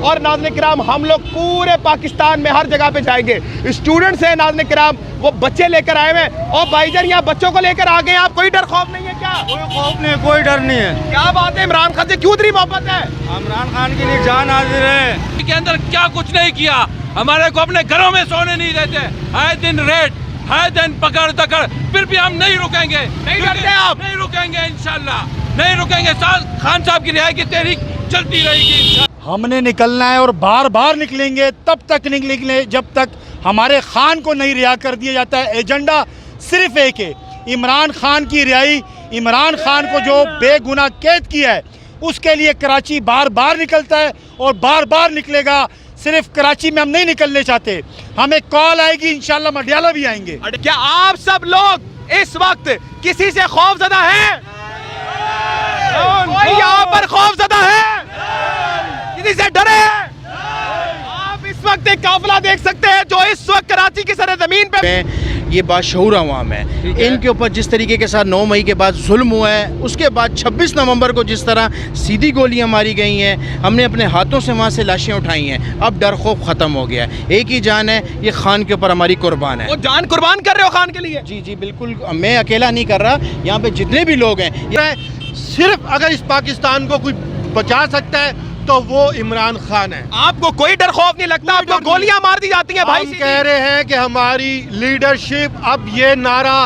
और नाज़रीन किराम हम लोग पूरे पाकिस्तान में हर जगह पे जाएंगे। स्टूडेंट्स हैं नाज़रीन किराम, वो बच्चे लेकर आए हुए हैं। और भाईजान यहाँ बच्चों को लेकर आ गए, आप कोई डर खौफ नहीं है क्या? कोई खौफ नहीं, कोई डर नहीं है। क्या बात है, इमरान खान से क्यों इतनी मोहब्बत है? इमरान खान के लिए जान हाजिर है। के अंदर क्या कुछ नहीं किया, हमारे को अपने घरों में सोने नहीं देते, हर दिन रेड, हर दिन पकड़ दकड़, फिर भी हम नहीं रुकेंगे। नहीं डरते आप? नहीं रुकेंगे, इंशाल्लाह नहीं रुकेंगे। खान साहब की रिहाई की तहरीक चलती रहेगी। हमने निकलना है और बार बार निकलेंगे, तब तक निकलेंगे जब तक हमारे खान को नहीं रिहा कर दिया जाता है। एजेंडा सिर्फ एक है, इमरान खान की रिहाई। इमरान खान को जो बेगुनाह कैद किया है उसके लिए कराची बार बार निकलता है और बार बार निकलेगा। सिर्फ कराची में हम नहीं निकलने चाहते, हमें कॉल आएगी, इंशाल्लाह मडियाला भी आएंगे। क्या आप सब लोग इस वक्त किसी से खौफजदा हैं? कोई यहाँ पर खौफजदा है? किसी से डरे हैं? आप इस वक्त एक काफिला देख सकते हैं जो इस वक्त कराची की सरजमीन पे ये बाशऊर अवाम है। इनके ऊपर जिस तरीके के साथ 9 मई के बाद जुल्म हुआ है, उसके बाद 26 नवंबर को जिस तरह सीधी गोलियां मारी गई हैं, हमने अपने हाथों से वहाँ से लाशें उठाई हैं। अब डर खौफ ख़त्म हो गया है। एक ही जान है, ये खान के ऊपर हमारी कुर्बान है। वो जान कुर्बान कर रहे हो खान के लिए? जी जी बिल्कुल, मैं अकेला नहीं कर रहा, यहाँ पे जितने भी लोग हैं। सिर्फ अगर इस पाकिस्तान को कोई बचा सकता है तो वो इमरान खान है। आपको कोई डर खौफ नहीं लगता? आपको गोलियां मार दी जाती हैं भाई। हम कह रहे हैं कि हमारी लीडरशिप अब ये नारा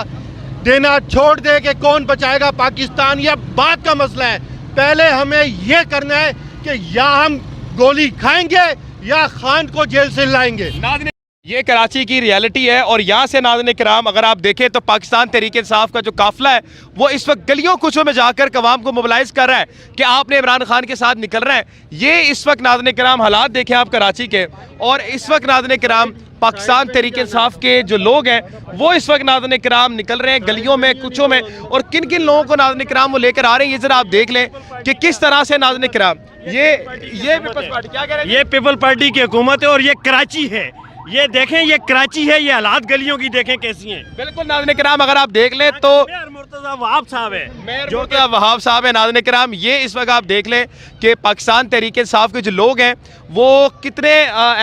देना छोड़ दे कि कौन बचाएगा पाकिस्तान, यह बात का मसला है। पहले हमें ये करना है कि या हम गोली खाएंगे या खान को जेल से लाएंगे। ये कराची की रियलिटी है और यहाँ से नाज़रीन किराम अगर आप देखें तो पाकिस्तान तहरीक इंसाफ का जो काफिला है वो इस वक्त गलियों कुचों में जाकर अवाम को मोबिलाइज कर रहा है कि आपने इमरान खान के साथ निकल रहे हैं। ये इस वक्त नाज़रीन किराम हालात देखें आप कराची के, और इस वक्त नाज़रीन किराम पाकिस्तान तहरीक इंसाफ के जो लोग हैं वो इस वक्त नाज़रीन किराम निकल रहे हैं गलियों में कुचों में, और किन किन लोगों को नाज़रीन किराम वो लेकर आ रहे हैं। ये जरा आप देख लें कि किस तरह से नाज़रीन किराम ये पीपल्स पार्टी क्या कह रहे हैं? ये पीपल पार्टी की हुकूमत है और ये कराची है। ये देखें, ये कराची है, ये हालात गलियों की देखें कैसी हैं। बिल्कुल नाज़रीन किराम अगर आप देख लें तो मेयर मुर्तज़ा वहाब साहब है, जो कि वहाब साहब है नाज़रीन किराम। ये इस वक्त आप देख लें कि पाकिस्तान तहरीक इंसाफ के जो लोग हैं वो कितने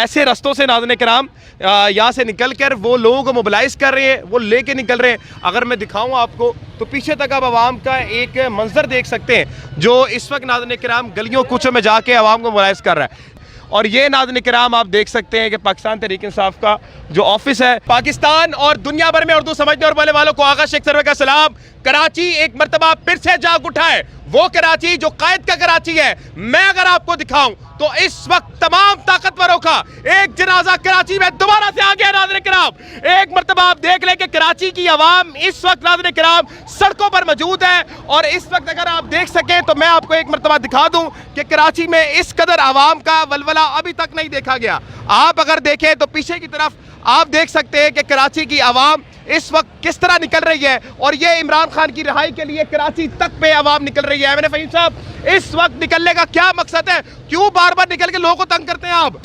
ऐसे रस्तों से नाज़रीन किराम यहाँ से निकल कर वो लोगों को मोबिलाइज कर रहे हैं, वो लेके निकल रहे हैं। अगर मैं दिखाऊँ आपको तो पीछे तक आप आवाम का एक मंजर देख सकते हैं जो इस वक्त नाज़रीन किराम गलियों कुचों में जाके आवाम को मोबिलाइज कर रहा है। और ये नाज़रीन किराम आप देख सकते हैं कि पाकिस्तान तहरीक इंसाफ का जो ऑफिस है, पाकिस्तान और दुनिया भर में उर्दू समझने और बोलने वालों को आगा शेख सरवर का सलाम। कराची एक मरतबा फिर से जाग उठा है, वो कराची जो कायद का कराची है। मैं अगर आपको दिखाऊं तो इस वक्त तमाम ताकतवरों का एक जनाजा कराची में दोबारा से आ गया नाज़रीन किराम। एक मरतबा आप देख लें कि कराची की आवाम इस वक्त नाज़रीन किराम सड़कों पर मौजूद है, और इस वक्त अगर आप देख सकें तो मैं आपको एक मरतबा दिखा दूं कि कराची में इस कदर आवाम का वलवला अभी तक नहीं देखा गया। आप अगर देखें तो पीछे की तरफ आप देख सकते हैं कि कराची की आवाम इस वक्त किस तरह निकल रही है, और ये इमरान खान की रिहाई के लिए कराची तक पे आवाम निकल रही है। मैंने फहीम साहब, इस वक्त निकलने का क्या मकसद है? क्यों बार बार निकल के लोगों को तंग करते हैं आप?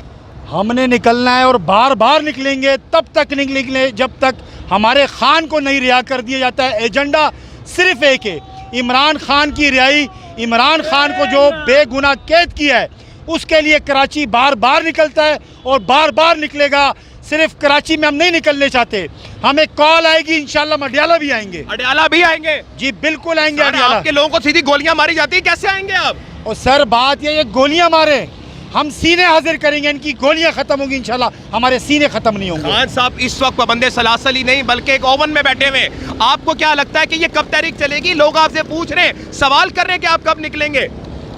हमने निकलना है और बार बार निकलेंगे, तब तक निकलेंगे जब तक हमारे खान को नहीं रिहा कर दिया जाता है। एजेंडा सिर्फ एक है, इमरान खान की रिहाई। इमरान खान को जो बेगुनाह कैद किया है उसके लिए कराची बार बार निकलता है और बार बार निकलेगा। सिर्फ कराची में हम नहीं निकलने चाहते, हमें कॉल आएगी, इंशाल्लाह मडियाला भी आएंगे। अडियाला भी आएंगे? जी बिल्कुल आएंगे। अडियाला आपके लोगों को सीधी गोलियां मारी जाती है, कैसे आएंगे आप? और सर बात ये गोलियां मारे, हम सीने हाजिर करेंगे, इनकी गोलियां खत्म होंगी इंशाल्लाह, हमारे सीने खत्म नहीं होंगे। खान साहब इस वक्त पाबंदे सलासल ही नहीं बल्कि एक ओवन में बैठे हुए। आपको क्या लगता है कि ये कब तहरीक चलेगी? लोग आपसे पूछ रहे हैं, सवाल कर रहे हैं कि आप कब निकलेंगे?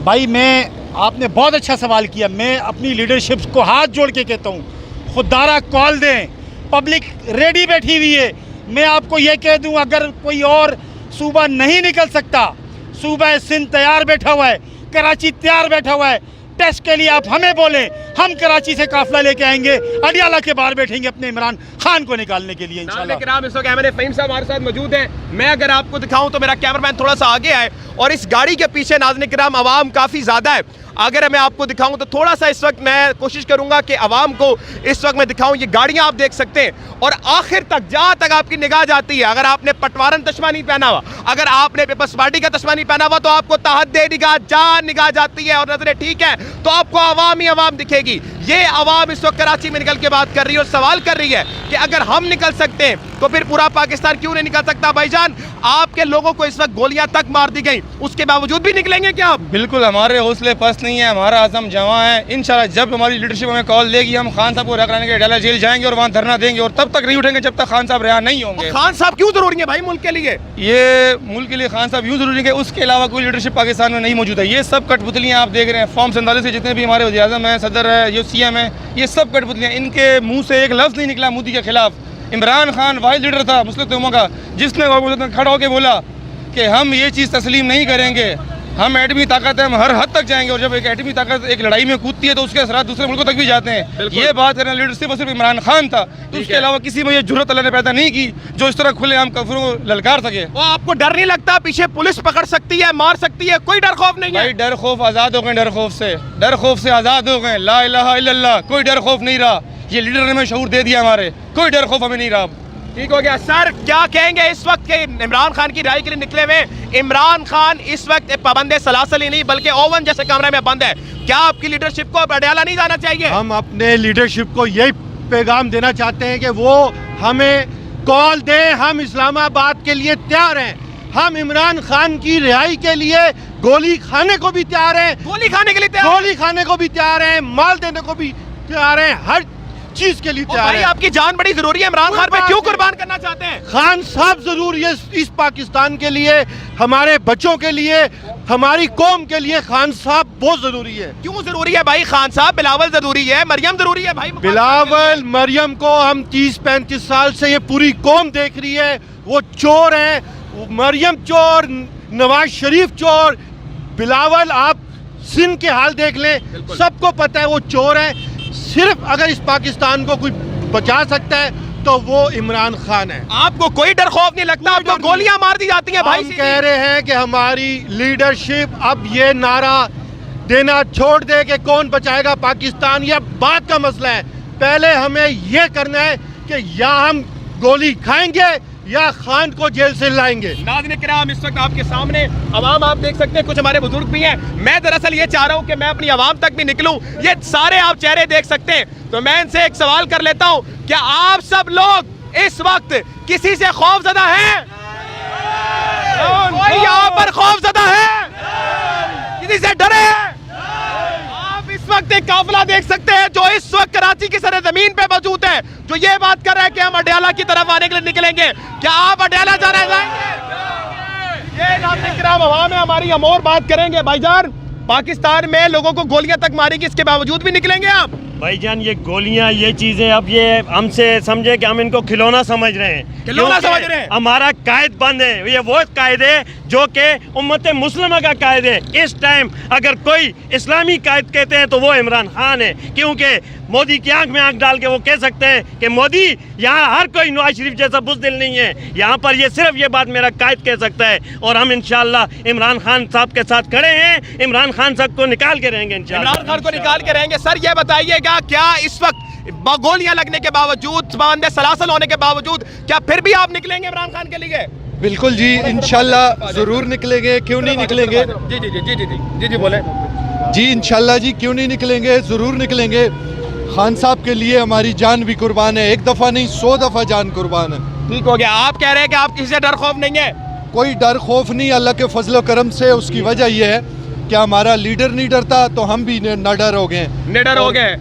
भाई आपने बहुत अच्छा सवाल किया। मैं अपनी लीडरशिप को हाथ जोड़ के कहता हूँ, खुदारा कॉल दें, पब्लिक रेडी बैठी हुई है। मैं आपको ये कह दूं, अगर कोई और सूबा नहीं निकल सकता, सूबा सिंध तैयार बैठा हुआ है, कराची तैयार बैठा हुआ है। टेस्ट के लिए आप हमें बोलें, हम कराची से काफिला लेके आएंगे, अडियाला के बाहर बैठेंगे अपने इमरान खान को निकालने के लिए इंशाल्लाह। इस वक्त हमारे फहीम साहब हमारे साथ मौजूद हैं। मैं अगर आपको दिखाऊं तो मेरा कैमरामैन थोड़ा सा आगे आए, और इस गाड़ी के पीछे नाज़रीन किराम आवाम काफ़ी ज़्यादा है। अगर मैं आपको दिखाऊं तो थोड़ा सा इस वक्त मैं कोशिश करूंगा कि आवाम को इस वक्त मैं दिखाऊं। ये गाड़ियां आप देख सकते हैं और आखिर तक जहां तक आपकी निगाह जाती है, अगर आपने पटवारन तस्मा नहीं पहना हुआ, अगर आपने पीपल्स पार्टी का तस्मा नहीं पहना हुआ, तो आपको तहद निगाह जहां निगाह जाती है और नजरें ठीक है तो आपको आवाम ही आवाम दिखेगी। ये आवाम इस वक्त कराची में निकल के बात कर रही है और सवाल कर रही है कि अगर हम निकल सकते हैं तो फिर पूरा पाकिस्तान क्यों नहीं निकल सकता। भाईजान, आपके लोगों को इस वक्त गोलियां तक मार दी गई, उसके बावजूद भी निकलेंगे क्या आप? बिल्कुल, हमारे हौसले पस्त नहीं है, हमारा आज़म जवां है। इंशाल्लाह जब हमारी लीडरशिप हमें कॉल देगी, हम खान साहब को रिहा कराने के डाला जेल जाएंगे और वहाँ धरना देंगे और तब तक नहीं उठेंगे जब तक खान साहब रिहा नहीं होंगे। खान साहब क्यों जरूरी है भाई मुल्क के लिए? ये मुल्क के लिए खान साहब यूँ जरूरी है, उसके अलावा कोई लीडरशिप पाकिस्तान में नहीं मौजूद है। ये सब कठपुतलियाँ आप देख रहे हैं, फॉर्म 47 के जितने भी हमारे वज़ीर-ए-आज़म हैं, सदर है, जो CM है, ये सब कठपुतलियाँ। इनके मुँह से एक लफ्ज़ नहीं निकला मोदी के खिलाफ। इमरान खान वाहिद लीडर था मुस्लिम उम्मा का जिसने खड़ा होकर बोला कि हम ये चीज़ तस्लीम नहीं करेंगे, हम एटमी ताकत है, हम हर हद तक जाएंगे। और जब एक एटमी ताकत एक लड़ाई में कूदती है तो उसके असरात दूसरे मुल्कों तक भी जाते हैं। ये बात करना लीडरशिप सिर्फ इमरान खान था, तो उसके अलावा किसी में ये जुर्रत अल्लाह ने पैदा नहीं की जो इस तरह खुलेआम कफरों को ललकार सके। वो आपको डर नहीं लगता पीछे पुलिस पकड़ सकती है, मार सकती है, कोई डर खौफ नहीं है? भाई डर खौफ आज़ाद हो गए, डर खौफ से आज़ाद हो गए। ला इलाहा इल्लल्लाह, कोई डर खौफ नहीं रहा। ये लीडर ने हमें शऊर दे दिया, हमारे कोई डर खौफ हमें नहीं रहा। ठीक हो गया। सर, क्या कहेंगे इस वक्त के इमरान खान की रिहाई के लिए निकले हुए? इमरान खान इस वक्त पाबंद सलासल ही नहीं बल्कि ओवन जैसे कमरे में बंद है। क्या आपकी लीडरशिप को अब अडयाला नहीं जाना चाहिए? हम अपने लीडरशिप को यही पैगाम देना चाहते हैं कि वो हमें कॉल दें, हम इस्लामाबाद के लिए तैयार हैं। हम इमरान खान की रिहाई के लिए गोली खाने को भी तैयार हैं, गोली खाने के लिए तैयार? गोली खाने को भी तैयार हैं, माल देने को भी तैयार हैं, हर चीज के लिए तैयार भाई हैं। आपकी जान बड़ी जरूरी है, इमरान खान पे क्यों कुर्बान करना चाहते हैं? खान साहब जरूरी है इस पाकिस्तान के लिए, हमारे बच्चों के लिए, हमारी कौम के लिए खान साहब बहुत जरूरी है। क्यों जरूरी है भाई खान साहब? बिलावल जरूरी है, मरियम जरूरी है भाई। बिलावल मरियम को हम 30-35 साल से ये पूरी कौम देख रही है, वो चोर हैं। मरियम चोर, नवाज शरीफ चोर, बिलावल आप सिंध के हाल देख लें, सबको पता है वो चोर है। सिर्फ अगर इस पाकिस्तान को कोई बचा सकता है तो वो इमरान खान है। आपको कोई डर खौफ नहीं लगता? आपको गोलियां मार दी जाती हैं भाई। हम कह रहे हैं कि हमारी लीडरशिप अब ये नारा देना छोड़ दे कि कौन बचाएगा पाकिस्तान, ये बात का मसला है। पहले हमें ये करना है कि या हम गोली खाएंगे या खान को जेल से लाएंगे। नाज़रीन किराम, इस वक्त आपके सामने अवाम आप देख सकते हैं, कुछ हमारे बुजुर्ग भी हैं। मैं दरअसल ये चाह रहा हूँ कि मैं अपनी आवाम तक भी निकलूं, ये सारे आप चेहरे देख सकते हैं। तो मैं इनसे एक सवाल कर लेता हूँ, क्या आप सब लोग इस वक्त किसी से खौफजदा हैं? कोई यहाँ पर खौफजदा है? किसी से डरे हैं? आप इस वक्त एक काफिला देख सकते हैं जो इस वक्त कराची की सरजमीन पे मौजूद है, जो ये बात कर रहा है कि हम अडयाला की तरफ आने के लिए निकलेंगे। क्या आप अडयाला जाना चाहेंगे? ये नाज़रीन किराम अवाम है हमारी, हम और बात करेंगे। भाईजान, पाकिस्तान में लोगों को गोलियां तक मारेगी, इसके बावजूद भी निकलेंगे आप? भाईजान, ये गोलियां, ये चीजें अब ये हमसे समझे कि हम इनको खिलौना समझ रहे हैं। खिलौना समझ रहे हैं? हमारा कायद बंद है, ये वो कायद है जो कि उम्मत मुस्लिमा का कायद है। इस टाइम अगर कोई इस्लामी कायद कहते हैं तो वो इमरान खान है, क्योंकि मोदी की आंख में आंख डाल के वो कह सकते हैं कि मोदी, यहाँ हर कोई नवाज शरीफ जैसा बुज़दिल नहीं है। यहाँ पर ये सिर्फ ये बात मेरा कायद कह सकता है और हम इंशाल्लाह इमरान खान साहब के साथ खड़े हैं। इमरान खान साहब को निकाल के रहेंगे इंशाल्लाह। इमरान खान को निकाल के रहेंगे। सर, ये बताइएगा, क्या इस वक्त गोलियां लगने के बावजूद, पाबंद सलासल होने के बावजूद, क्या फिर भी आप निकलेंगे इमरान खान के लिए? बिल्कुल जी, इंशाल्लाह ज़रूर निकलेंगे, क्यों नहीं निकलेंगे? जी जी जी जी जी जी जी बोले जी, इंशाल्लाह जी, क्यों नहीं निकलेंगे, ज़रूर निकलेंगे। खान साहब के लिए हमारी जान भी कुर्बान है, एक दफ़ा नहीं 100 दफ़ा जान कुर्बान है। ठीक हो गया। आप कह रहे हैं कि आप किसी से डर खौफ नहीं है? कोई डर खौफ नहीं, अल्लाह के फजल करम से। उसकी वजह यह है कि हमारा लीडर नहीं डरता तो हम भी निडर हो गए। निडर हो गए?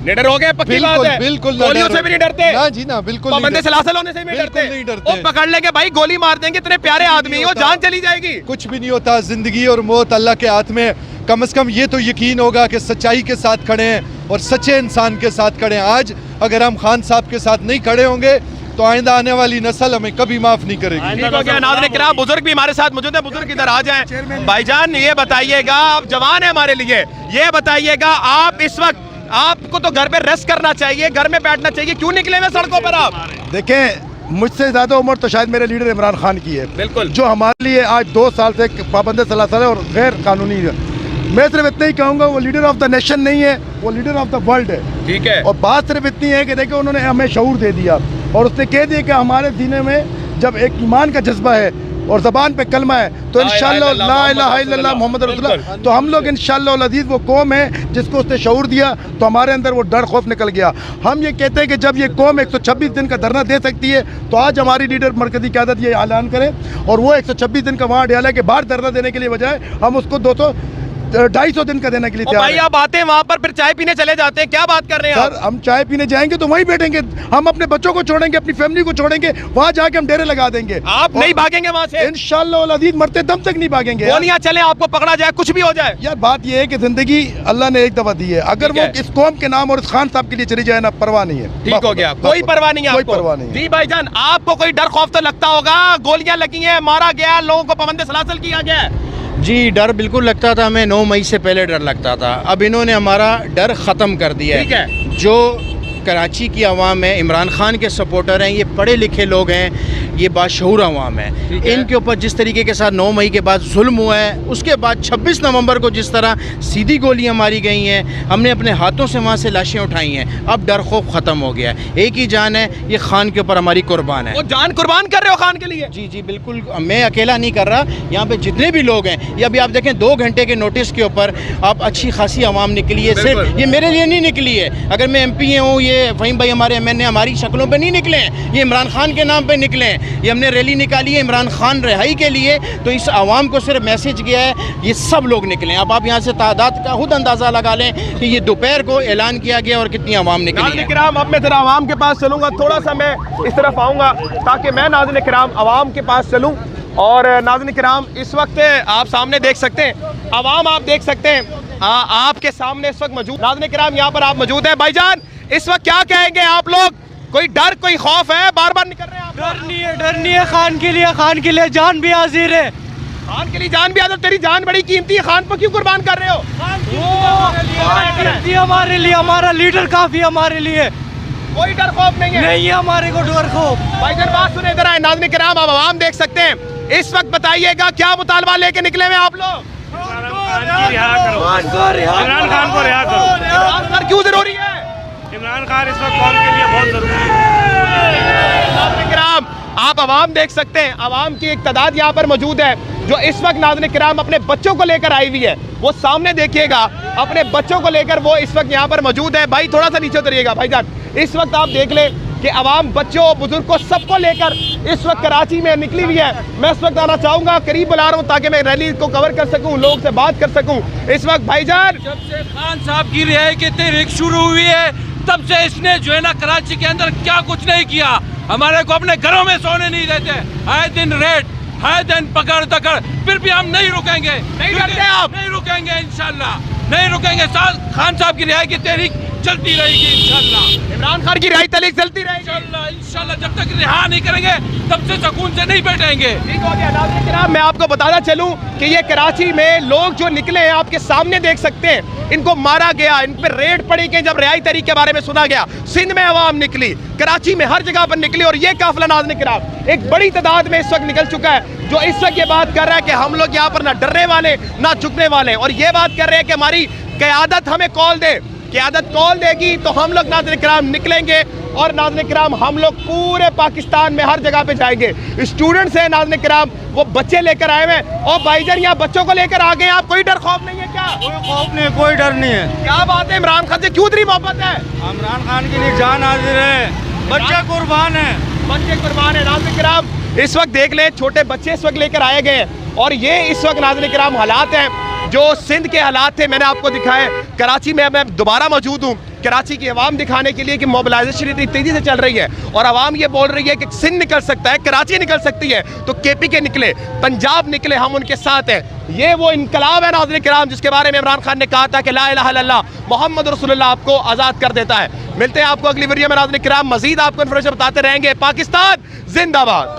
निडर हो गए, पक्की बात है। बिल्कुल गोलियों से भी नहीं डरते? ना जी ना, बिल्कुल पाबंद सलासल होने से भी नहीं डरते? नहीं डरते। वो पकड़ लेंगे भाई, गोली मार देंगे, इतने प्यारे आदमी हो, जान चली जाएगी। कुछ भी नहीं होता, जिंदगी और मौत अल्लाह के हाथ में। कम से कम ये तो यकीन होगा कि सच्चाई के साथ खड़े हैं और सच्चे इंसान के साथ खड़े हैं। आज अगर हम खान साहब के साथ नहीं खड़े होंगे तो आइंदा आने वाली नस्ल हमें कभी माफ नहीं करेगी। ठीक हो गया। नाज़रीन किराम, बुजुर्ग भी हमारे साथ मौजूद है, बुजुर्ग इधर आ जाएं। भाईजान, ये बताइएगा, आप जवान है हमारे लिए, ये बताइएगा, आप इस वक्त, आपको तो घर पे रेस्ट करना चाहिए, घर में बैठना चाहिए, क्यों निकले हुए सड़कों पर आप? देखें, मुझसे ज़्यादा उम्र तो शायद मेरे लीडर इमरान खान की है। बिल्कुल। जो हमारे लिए आज 2 साल से पाबंद सलासल है और गैर कानूनी है। मैं सिर्फ इतना ही कहूँगा, वो लीडर ऑफ द नेशन नहीं है, वो लीडर ऑफ द वर्ल्ड है। ठीक है। और बात सिर्फ इतनी है कि देखो उन्होंने हमें शऊर दे दिया और उसने कह दिया कि हमारे सीने में जब एक ईमान का जज्बा है और ज़बान पे कलमा है तो इंशाअल्लाह ला इलाहा इल्लल्लाह मोहम्मद रसूलुल्लाह, तो हम लोग इंशाअल्लाह अज़ीज़ वो कौम है जिसको उसने शऊर दिया तो हमारे अंदर वो डर खौफ निकल गया। हम ये कहते हैं कि जब ये कौम 126 दिन का धरना दे सकती है तो आज हमारी लीडर मरकज़ी क़यादत ये ऐलान करें और वो 126 दिन का वहाँ अडयाला के बाहर धरना देने के लिए बजाय हम उसको 250 दिन का देने के लिए तैयार भाई हैं। आप आते हैं वहाँ पर फिर चाय पीने चले जाते हैं, क्या बात कर रहे हैं सर हम चाय पीने जाएंगे तो वहीं बैठेंगे, हम अपने बच्चों को छोड़ेंगे, अपनी फैमिली को छोड़ेंगे, वहाँ जाके हम डेरे लगा देंगे। आप नहीं भागेंगे वहाँ से? इंशाअल्लाह अज़ीज़ मरते दम तक नहीं भागेंगे। गोलियां चले, आपको पकड़ा जाए, कुछ भी हो जाए। यार बात ये है कि जिंदगी अल्लाह ने एक दफा दी है, अगर वो इस कौम के नाम और इस खान साहब के लिए चली जाए ना, परवाह नहीं है। ठीक हो गया, कोई परवाह नहीं है कोई आपको? परवाह नहीं है। जी भाईजान, आपको कोई डर खौफ तो लगता होगा, गोलियां लगी हैं, मारा गया, लोगों को पाबंद सलासल किया गया है। जी डर बिल्कुल लगता था, हमें 9 मई से पहले डर लगता था, अब इन्होंने हमारा डर ख़त्म कर दिया है। ठीक है। जो कराची की आवाम है, इमरान खान के सपोर्टर हैं, ये पढ़े लिखे लोग हैं, ये बाशऊर आवाम है, इनके ऊपर जिस तरीके के साथ 9 मई के बाद जुल्म हुआ है, उसके बाद 26 नवंबर को जिस तरह सीधी गोलियां मारी गई हैं, हमने अपने हाथों से वहाँ से लाशें उठाई हैं, अब डर खौफ ख़त्म हो गया है। एक ही जान है, ये खान के ऊपर हमारी कुर्बान है। वो जान कुर्बान कर रहे हो खान के लिए? जी जी बिल्कुल, मैं अकेला नहीं कर रहा, यहाँ पे जितने भी लोग हैं, ये अभी आप देखें 2 घंटे के नोटिस के ऊपर आप अच्छी खासी आवाम निकली है, सिर्फ ये मेरे लिए नहीं निकली है। अगर मैं MP हूँ, ये फ़हीम भाई हमारे MNA हमारी शक्लों पे नहीं निकले हैं, ये इमरान खान के नाम पे निकले हैं, ये हमने रैली निकाली है इमरान खान रिहाई के लिए, तो इस आवाम को सिर्फ मैसेज गया है, ये सब लोग निकले। अब आप यहाँ से तादाद का खुद अंदाज़ा लगा लें कि ये दोपहर को ऐलान किया गया और कितनी आवाम निकली है। नाज़रीन-ए-किराम, अब मैं ज़रा आवाम के पास चलूँगा, थोड़ा सा मैं इस तरफ आऊँगा ताकि मैं नाज़रीन-ए-किराम आवाम के पास चलूँ। और नाज़रीन-ए-किराम, इस वक्त आप सामने देख सकते हैं, आवाम आप देख सकते हैं, आपके सामने इस वक्त मौजूद नाज़रीन-ए-किराम यहाँ पर आप मौजूद हैं। भाईजान, इस वक्त क्या कहेंगे आप लोग? कोई डर, कोई खौफ है? बार बार निकल रहे हैं आप? डर नहीं है, खान के लिए जान भी हाजिर है। खान के लिए जान भी हाजिर? तेरी जान बड़ी कीमती है, खान पर क्यों कुर्बान कर रहे हो? हमारे लिए हमारा लीडर काफी, हमारे लिए कोई डर खौफ नहीं है? नहीं है हमारे को डर खौफ। भाईजान बात सुने इधर आए, नाज़रीन-ए-किराम आप आवाम देख सकते हैं, इस वक्त बताइएगा क्या मुतालबा लेके निकले हुए आप लोग? इमरान खान को रिहा करो। इमरान खान क्यों जरूरी है? इमरान खान इस वक्त कौम के लिए बहुत जरूरी है। नाज़रीन-ए-किराम आप आवाम देख सकते हैं, आवाम की एक तादाद यहाँ पर मौजूद है जो इस वक्त नाज़रीन-ए-किराम अपने बच्चों को लेकर आई हुई है। वो सामने देखिएगा, अपने बच्चों को लेकर वो इस वक्त यहाँ पर मौजूद है। भाई थोड़ा सा नीचे उतरिएगा भाईजान, इस वक्त आप देख लें कि आवाम बच्चों बुजुर्ग को सबको लेकर इस वक्त कराची में निकली हुई है। मैं इस वक्त आना चाहूँगा, करीब बुला रहा हूँ ताकि मैं रैली को कवर कर सकूँ, लोग से बात कर सकूँ। इस वक्त भाईजान, जब से खान साहब की रिहाई की तहरीक शुरू हुई है, तब से इसने जो है ना कराची के अंदर क्या कुछ नहीं किया, हमारे को अपने घरों में सोने नहीं देते, आए दिन रेड, आए दिन पकड़ दकड़, फिर भी हम नहीं रुकेंगे। नहीं डरते आप? नहीं रुकेंगे, इंशाल्लाह नहीं रुकेंगे। खान साहब की रिहाई की तहरीक चलती रहेगी इंशाल्लाह। इमरान खान की रिहाई तहरीक चलती रहेगी इंशाल्लाह, जब तक रिहा नहीं करेंगे तब से सुकून से नहीं बैठेंगे। ठीक हो गया। नाज़रीन-ए-किराम, मैं आपको बताना चलूं कि ये कराची में लोग जो निकले हैं, आपके सामने देख सकते हैं, इनको मारा गया, इन पर रेड पड़ी गई। जब रिहाई तहरीक के बारे में सुना गया, सिंध में आवाम निकली, कराची में हर जगह पर निकली, और ये काफिला नाज़रीन-ए-किराम एक बड़ी तादाद में इस वक्त निकल चुका है, जो इस वक्त ये बात कर रहा है कि हम लोग यहाँ पर ना डरने वाले ना झुकने वाले, और ये बात कर रहे हैं कि हमारी क़यादत हमें कॉल दे, क़यादत कॉल देगी तो हम लोग नाज़रीन-ए-किराम निकलेंगे। और नाज़रीन-ए-किराम, हम लोग पूरे पाकिस्तान में हर जगह पे जाएंगे। स्टूडेंट्स हैं नाज़रीन-ए-किराम, वो बच्चे लेकर आए हुए हैं, और भाईजान यहाँ बच्चों को लेकर आ गए। आप कोई डर खौफ नहीं है क्या? कोई खौफ नहीं, कोई डर नहीं है। क्या बात है, इमरान खान से क्यों इतनी मोहब्बत है? इमरान खान के लिए जान हाजिर है, बच्चे कुर्बान है। बच्चे कुर्बान है। नाज़रीन-ए-किराम, इस वक्त देख लें, छोटे बच्चे इस वक्त लेकर आए गए हैं, और ये इस वक्त नाज़रीन-ए-किराम हालात हैं जो सिंध के हालात थे, मैंने आपको दिखाए। कराची में मैं दोबारा मौजूद हूँ, कराची की आवाम दिखाने के लिए कि मोबिलाइजेशन इतनी तेज़ी से चल रही है, और आवाम ये बोल रही है कि सिंध निकल सकता है, कराची निकल सकती है, तो KP के निकले, पंजाब निकले, हम उनके साथ हैं। ये वो इनकलाब है नाज़रीन-ए-किराम जिसके बारे में इमरान खान ने कहा था कि ला इलाहा इल्लल्लाह मोहम्मद रसूलुल्लाह आपको आज़ाद कर देता है। मिलते हैं आपको अगली वीडियो में नाज़रीन-ए-किराम, मज़ीद आपको इन्फॉर्मेशन बताते रहेंगे। पाकिस्तान जिंदाबाद।